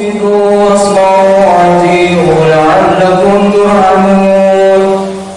وأنصتوا واسمعوا وأطيعوا لعلكم ترحمون.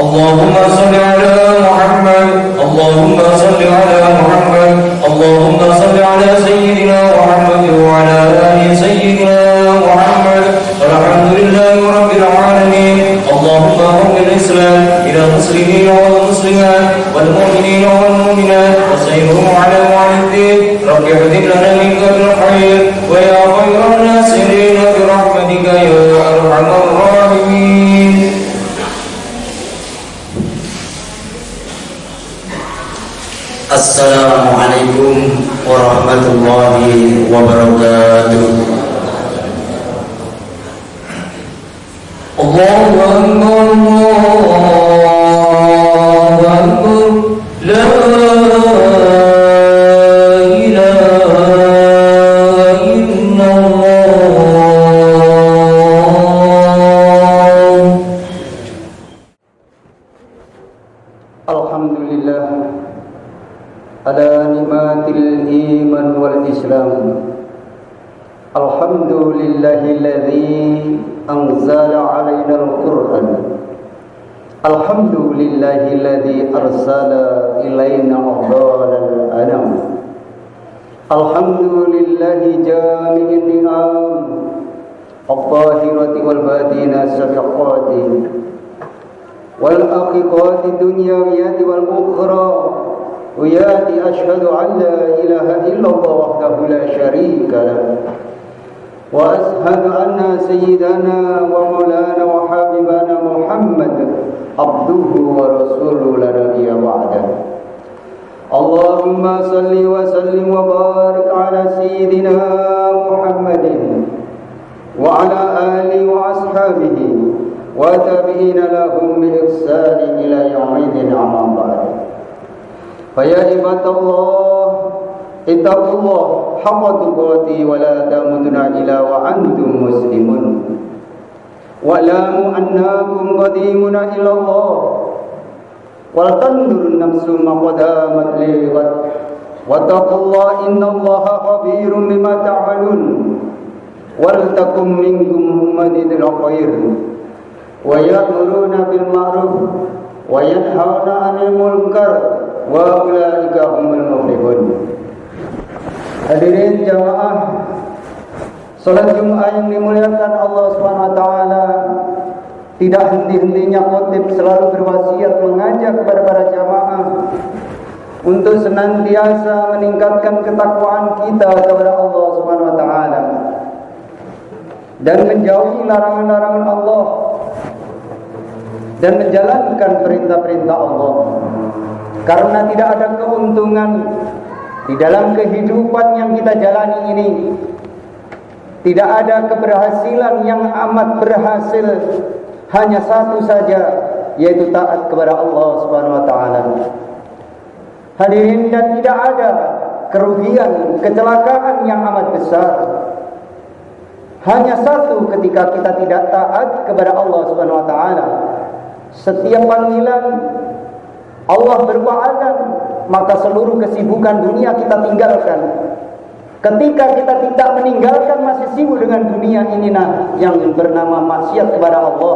اللهم صل على محمد، اللهم صل على محمد، اللهم صل على سيدنا محمد وعلى آل سيدنا محمد. الحمد لله رب العالمين. اللهم رب الإسلام إلى المسلمين والمسلمات والمؤمنين والمؤمنات وسيرهم على وعي الدين. رب اهدنا لنا منك بالخير ويا خير الناصرين برحمتك يا أرحم الراحمين. Assalamualaikum warahmatullahi wabarakatuh. Allahu Akbar, Allahu Akbar, la ilaha illallah. Alhamdulillah ala ni'matil iman wal islam. Alhamdulillahilladzi anzala alaina al-Qur'an. Alhamdulillahilladzi arsala ilaina afdalal anam. Alhamdulillahi jami'in ni'am al-zahirati wal batina sabiqati wal aqiqati dunyawiyati wal ukhra. وياتي أشهد أن لا إله إلا الله وحده لا شريك له وأشهد أن سيدنا ومولانا وحبيبنا محمد عبده ورسوله لا نبي بعده. اللهم صل وسلم وبارك على سيدنا محمد وعلى آله وأصحابه وتابعين لهم بإحسان إلى يوم الدين. أما بعد، فيا عباد الله اتقوا الله حق تقاته ولا تموتن إلا وأنتم مسلمون. واعلموا أنكم قديمون إلى الله ولتنظر نفس ما قدمت لغد واتقوا الله إن الله خبير بما تعملون. ولتكن منكم أمة الخير ويأمرون بالمعروف وينهون عن المنكر wa ulaika humul muflihun. Hadirin jamaah salat Jumat yang dimuliakan Allah Subhanahu wa taala, tidak henti-hentinya khotib selalu berwasiat mengajak kepada para jamaah untuk senantiasa meningkatkan ketakwaan kita kepada Allah Subhanahu wa taala dan menjauhi larangan-larangan Allah dan menjalankan perintah-perintah Allah. Karena tidak ada keuntungan di dalam kehidupan yang kita jalani ini. Tidak ada keberhasilan yang amat berhasil. Hanya satu saja, yaitu taat kepada Allah Subhanahu wa taala. Hadirin, dan tidak ada kerugian, kecelakaan yang amat besar. Hanya satu, ketika kita tidak taat kepada Allah Subhanahu wa taala. Setiap panggilan Allah berwa'adan, maka seluruh kesibukan dunia kita tinggalkan. Ketika kita tidak meninggalkan, masih sibuk dengan dunia ini yang bernama maksiat kepada Allah,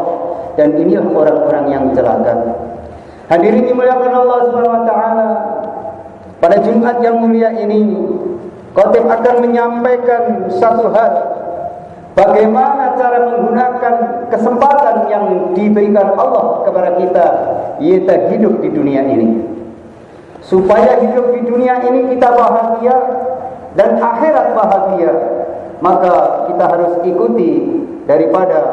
dan inilah orang-orang yang celaka. Hadirin dimuliakan Allah Subhanahu wa taala, pada Jumat yang mulia ini khotib akan menyampaikan satu hal, bagaimana cara menggunakan kesempatan yang diberikan Allah kepada kita, yaitu hidup di dunia ini. Supaya hidup di dunia ini kita bahagia dan akhirat bahagia, maka kita harus ikuti daripada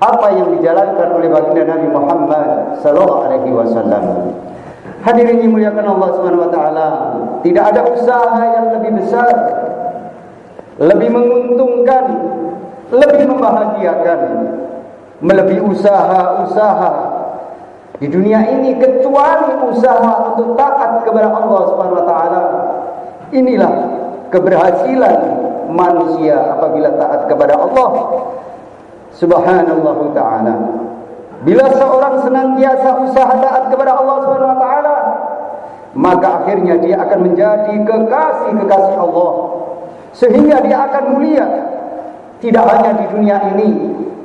apa yang dijalankan oleh baginda Nabi Muhammad sallallahu alaihi wasallam. Hadirin dimuliakan Allah Subhanahu wa taala, tidak ada usaha yang lebih besar, lebih menguntungkan, lebih membahagiakan melebihi usaha-usaha di dunia ini kecuali usaha untuk taat kepada Allah Subhanahu wa taala. Inilah keberhasilan manusia apabila taat kepada Allah Subhanahu wa taala. Bila seorang senantiasa usaha taat kepada Allah Subhanahu wa taala, maka akhirnya dia akan menjadi kekasih-kekasih Allah, sehingga dia akan mulia tidak hanya di dunia ini,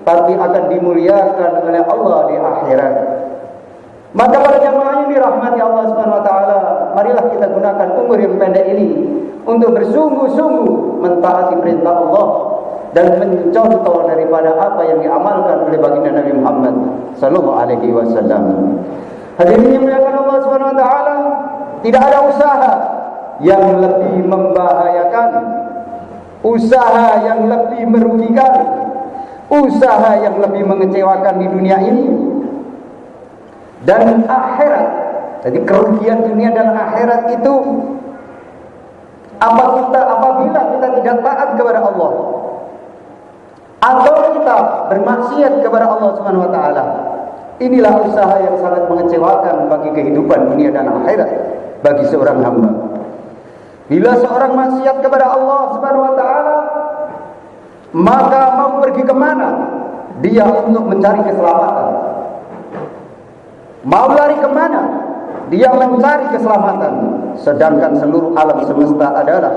tapi akan dimuliakan oleh Allah di akhirat. Maka para jamaah yang dirahmati Allah Subhanahu wa taala, marilah kita gunakan umur yang pendek ini untuk bersungguh-sungguh mentaati perintah Allah dan mencontoh daripada apa yang diamalkan oleh baginda Nabi Muhammad sallallahu alaihi wasallam. Hadirin yang dimuliakan Allah Subhanahu wa taala, tidak ada usaha yang lebih membahayakan, usaha yang lebih merugikan, usaha yang lebih mengecewakan di dunia ini dan akhirat. Jadi kerugian dunia dan akhirat itu apabila kita tidak taat kepada Allah atau kita bermaksiat kepada Allah Subhanahu wa taala. Inilah usaha yang sangat mengecewakan bagi kehidupan dunia dan akhirat bagi seorang hamba. Bila seorang maksiat kepada Allah Subhanahu wa taala, maka mau pergi kemana dia untuk mencari keselamatan? Mau lari kemana dia mencari keselamatan? Sedangkan seluruh alam semesta adalah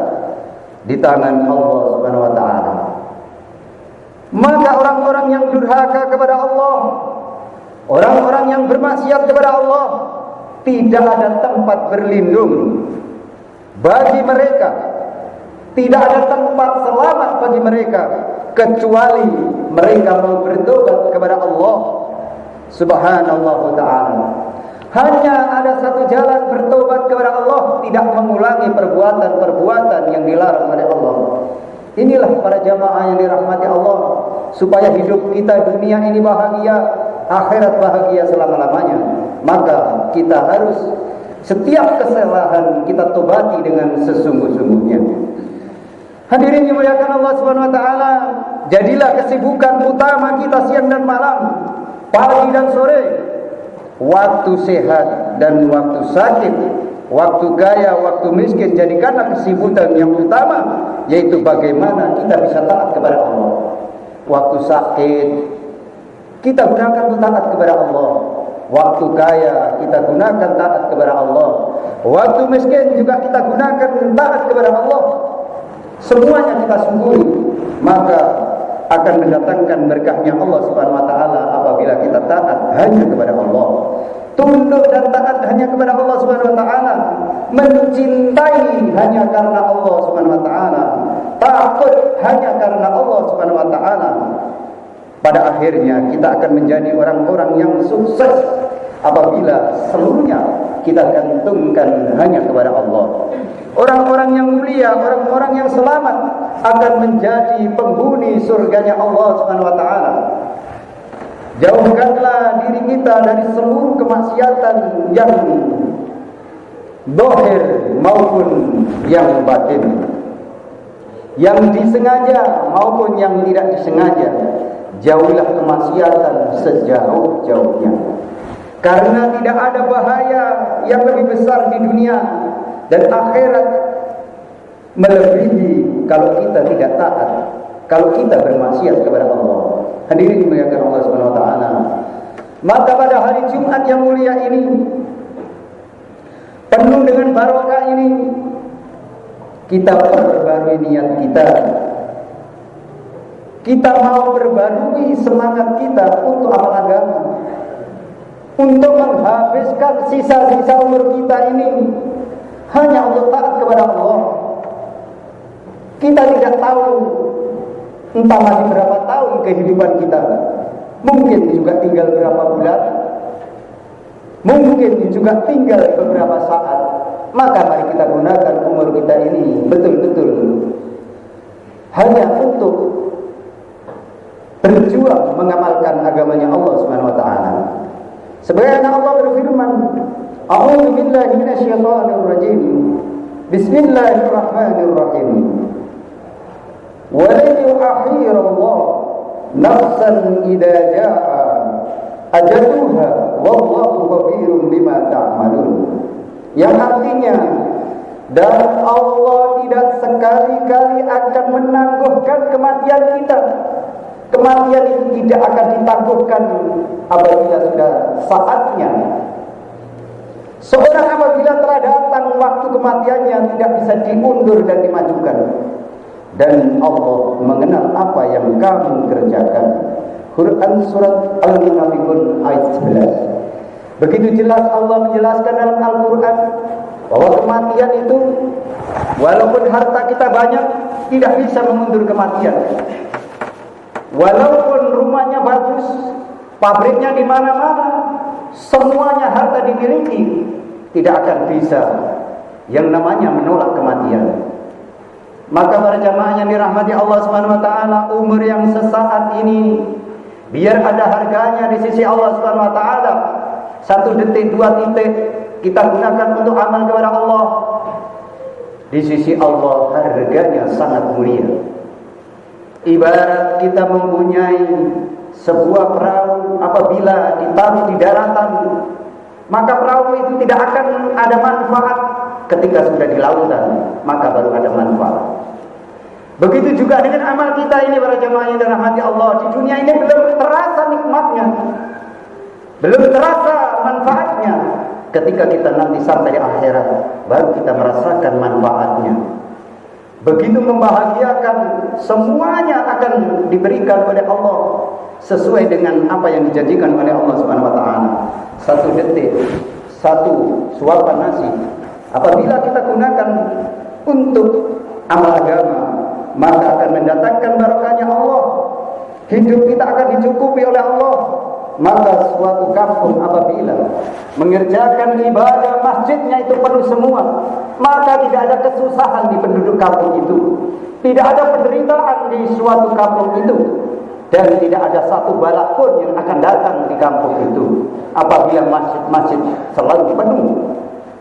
di tangan Allah Subhanahu wa taala. Maka orang-orang yang durhaka kepada Allah, orang-orang yang bermaksiat kepada Allah, tidak ada tempat berlindung bagi mereka, tidak ada tempat selamat bagi mereka kecuali mereka mau bertobat kepada Allah Subhanahu wa ta'ala. Hanya ada satu jalan bertobat kepada Allah, tidak mengulangi perbuatan-perbuatan yang dilarang oleh Allah. Inilah para jamaah yang dirahmati Allah, supaya hidup kita dunia ini bahagia, akhirat bahagia selama-lamanya. Maka kita harus setiap kesalahan kita tobati dengan sesungguh-sungguhnya. Hadirin yang dimuliakan Allah Subhanahu wa taala, jadilah kesibukan utama kita siang dan malam, pagi dan sore, waktu sehat dan waktu sakit, waktu kaya, waktu miskin, jadikanlah kesibukan yang utama, yaitu bagaimana kita bisa taat kepada Allah. Waktu sakit kita gunakan untuk taat kepada Allah, waktu kaya kita gunakan taat kepada Allah, waktu miskin juga kita gunakan taat kepada Allah. Semuanya kita sungguhi, maka akan mendatangkan berkahnya Allah Subhanahu wa taala apabila kita taat hanya kepada Allah. Tunduk dan taat hanya kepada Allah Subhanahu wa taala, mencintai hanya karena Allah Subhanahu wa taala, takut hanya karena Allah Subhanahu wa taala. Pada akhirnya kita akan menjadi orang-orang yang sukses apabila seluruhnya kita gantungkan hanya kepada Allah. Orang-orang yang mulia, orang-orang yang selamat akan menjadi penghuni surganya Allah Subhanahu wa taala. Jauhkanlah diri kita dari seluruh kemaksiatan yang zahir maupun yang batin, yang disengaja maupun yang tidak disengaja. Jauhilah kemaksiatan sejauh-jauhnya, karena tidak ada bahaya yang lebih besar di dunia dan akhirat melebihi kalau kita tidak taat, kalau kita bermaksiat kepada Allah. Hadirin dimuliakan Allah Subhanahu wa taala. Maka pada hari Jumat yang mulia ini, penuh dengan barokah ini, kita perbarui niat kita. Kita mau perbarui semangat kita untuk amal agama, untuk menghabiskan sisa-sisa umur kita ini hanya untuk taat kepada Allah. Kita tidak tahu entah masih berapa tahun kehidupan kita, mungkin juga tinggal berapa bulan, mungkin juga tinggal beberapa saat. Maka mari kita gunakan umur kita ini betul-betul hanya untuk berjuang mengamalkan agamanya Allah Subhanahu wa taala. Sebagaimana Allah berfirman, A'udzu billahi minasyaitonir rajim. Bismillahirrahmanirrahim. Wa la yu'akhiru Allah nafsan idza jaa'a ajaluha wallahu khabirun bima ta'malun. Yang artinya, dan Allah tidak sekali-kali akan menangguhkan kematian kita. Kematian itu tidak akan ditangguhkan apabila sudah saatnya. Seorang apabila telah datang waktu kematiannya tidak bisa diundur dan dimajukan. dan Allah mengenal apa yang kamu kerjakan. Quran surat Al-Munafiqun ayat 11. Begitu jelas Allah menjelaskan dalam Al-Quran bahwa kematian itu walaupun harta kita banyak tidak bisa mengundur kematian. Walaupun rumahnya bagus, pabriknya di mana-mana, semuanya harta dimiliki, tidak akan bisa yang namanya menolak kematian. Maka para jamaah yang dirahmati Allah Subhanahu wa taala, umur yang sesaat ini biar ada harganya di sisi Allah Subhanahu wa taala. 1 detik, 2 titik kita gunakan untuk amal kepada Allah. Di sisi Allah harganya sangat mulia. Ibarat kita mempunyai sebuah perahu, apabila ditaruh di daratan, maka perahu itu tidak akan ada manfaat. Ketika sudah di lautan, maka baru ada manfaat. Begitu juga dengan amal kita ini para jemaah yang dirahmati Allah. Di dunia ini belum terasa nikmatnya, belum terasa manfaatnya. Ketika kita nanti sampai di akhirat, baru kita merasakan manfaatnya. Begitu membahagiakan, semuanya akan diberikan oleh Allah sesuai dengan apa yang dijanjikan oleh Allah Subhanahu wa taala. 1 detik, 1 suapan nasi, apabila kita gunakan untuk amal agama, maka akan mendatangkan barokahnya Allah. Hidup kita akan dicukupi oleh Allah. Maka suatu kampung apabila mengerjakan ibadah masjidnya itu penuh semua, maka tidak ada kesusahan di penduduk kampung itu, tidak ada penderitaan di suatu kampung itu, dan tidak ada satu balak pun yang akan datang di kampung itu apabila masjid-masjid selalu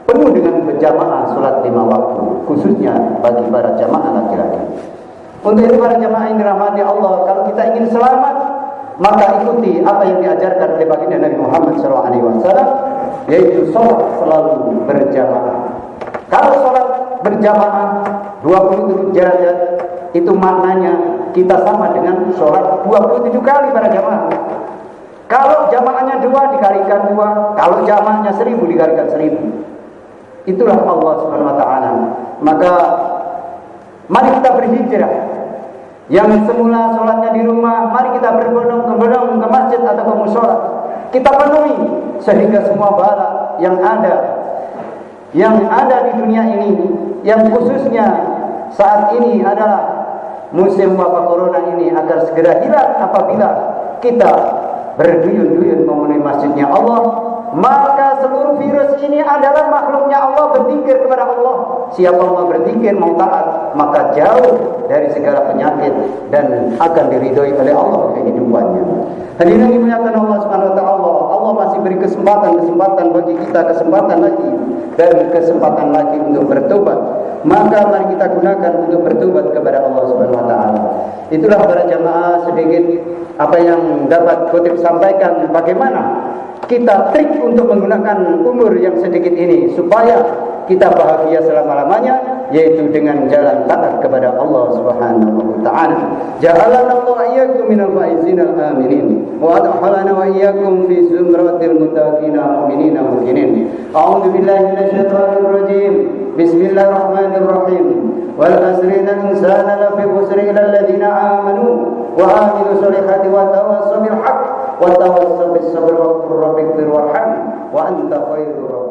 penuh dengan berjamaah salat 5 waktu, khususnya bagi para jamaah laki-laki. Untuk itu para jamaah yang dirahmati Allah, kalau kita ingin selamat, maka ikuti apa yang diajarkan oleh baginda Nabi Muhammad SAW, yaitu sholat selalu berjamaah. Kalau sholat berjamaah 27 derajat, itu maknanya kita sama dengan sholat 27 kali para jamaah. Kalau jamaahnya 2 dikalikan 2, kalau jamaahnya 1000 dikalikan 1000. Itulah Allah Subhanahu wa taala. Maka mari kita berhijrah. Yang semula sholatnya di rumah, mari kita berbondong-bondong ke masjid atau ke mushola. Kita penuhi sehingga semua balak yang ada di dunia ini, yang khususnya saat ini adalah musim wabah corona ini, agar segera hilang apabila kita berduyun-duyun memenuhi masjidnya Allah. Maka seluruh virus ini adalah makhluknya Allah, berzikir kepada Allah. Siapa mau berzikir, mau taat, maka jauh dari segala penyakit dan akan diridhoi oleh Allah kehidupannya. Hadirin yang dimuliakan Allah Subhanahu wa taala, Allah masih beri kesempatan bagi kita, kesempatan lagi untuk bertobat. Maka mari kita gunakan untuk bertobat kepada Allah Subhanahu wa taala. Itulah para jamaah sedikit apa yang dapat kutip sampaikan, bagaimana kita trik untuk menggunakan umur yang sedikit ini supaya kita bahagia selama-lamanya, yaitu dengan jalan taat kepada Allah Subhanahu wa taala. Ja'alana Allah wa iyyakum minal faizin al-aminin wa adkhalana wa iyyakum fi zumratil muttaqin mu'minin muqinin. A'udzu billahi minasyaitonir rajim. Bismillahirrahmanirrahim. Wal asri innal insana lafi khusr illa alladziina aamanu wa 'amilus solihati wa tawassaw bil haqq wa tawassaw bis sabri wa qur rabbik warham wa anta khairur